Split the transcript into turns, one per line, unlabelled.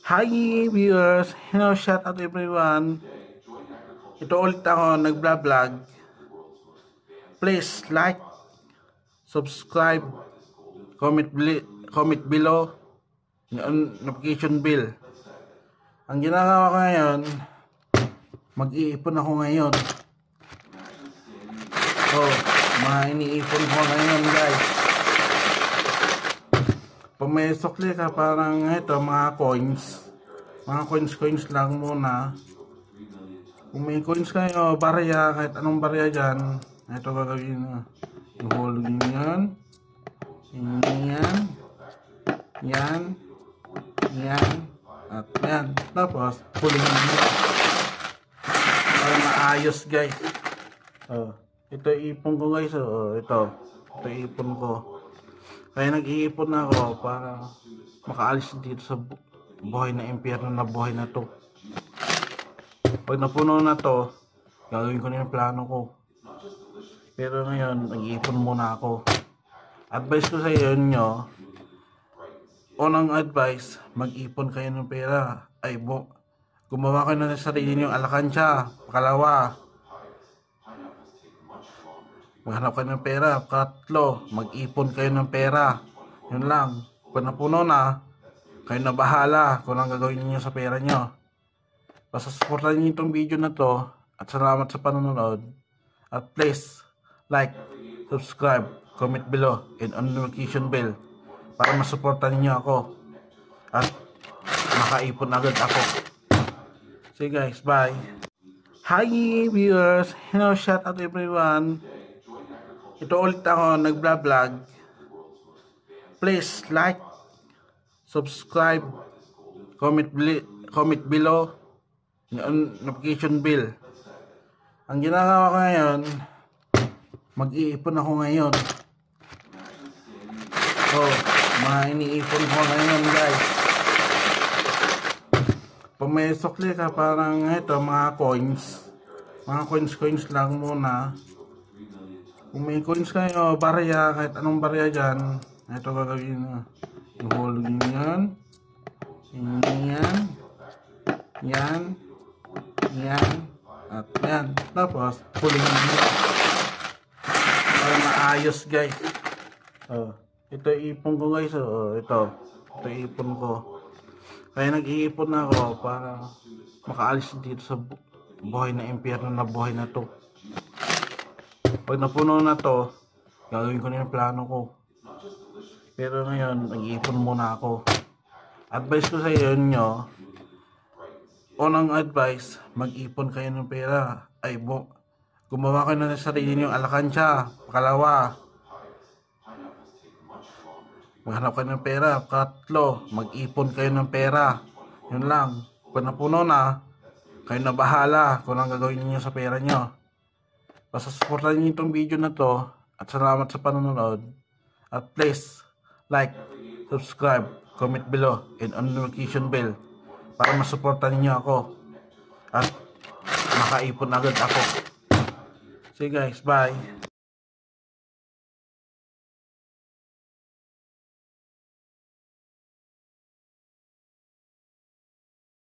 Hi viewers! Hello, shout out everyone! Ito ulit ako nag-vlog. Please like, subscribe, comment below, yung notification bell. Ang ginagawa ko ngayon, mag-iipon ako ngayon. Mga iniipon ko ngayon guys. Pag may sukli ka, parang ito, mga coins lang muna. Kung may coins kayo, barya, kahit anong barya dyan, ito gagawin nyo. Ihulog nyo yan, at yan. Tapos, pulling nyo. Para maayos guys. Ito ipon ko guys. Ito ipon ko. Kaya nag-iipon ako para makaalis dito sa buhay na impyerno na buhay na to. Pag napuno na to, gagawin ko na yung plano ko. Pero ngayon, nag-iipon muna ako. Advice ko sa inyo, unang advice, mag-ipon kayo ng pera. Gumawa kayo na sa sarili nyo alakansya. Pangalawa, maghanap kayo ng pera. Katlo, mag-ipon kayo ng pera. Yun lang. Pag napuno na, kayo na bahala kung anong gagawin niyo sa pera nyo. Basta supportan niyo itong video na to. At salamat sa panonood. At please, like, subscribe, comment below, and on notification bell. Para masuportan niyo ako. At makaipon agad ako. See you guys, bye. Hi viewers! Hello, shout out everyone! Ito ulit ako nag-vlog. Please like, subscribe, comment below, yung notification bell. Ang ginagawa ko ngayon, mag-iipon ako ngayon. Mga iniipon ko ngayon guys. Pag may sukli ka, parang ito, mga coins lang muna. Kung may coins kayo, barya, kahit anong barya dyan, ito gagawin nyo. Ihulog nyo yan, at yan. Tapos, pulling nyo. Para maayos guys. Ito ipon ko guys. Ito ipon ko. Kaya nag-iipon ako para makaalis dito sa buhay na impyerno na buhay na to. Pag napuno na to, gagawin ko na yung plano ko. Pero ngayon, nag-iipon muna ako. Advice ko sa inyo, unang advice, mag-ipon kayo ng pera. Gumawa kayo na sa sarili nyo alakansya. Pangalawa, maghanap kayo ng pera. Katlo, mag-ipon kayo ng pera. Yun lang. Pag napuno na, kayo na bahala kung anong gagawin niyo sa pera nyo. Basta supportan niyo itong video na to. At salamat sa panonood. At please, like, subscribe, comment below, and on notification bell. Para masuportan niyo ako. At makaipon agad ako. See you guys, bye.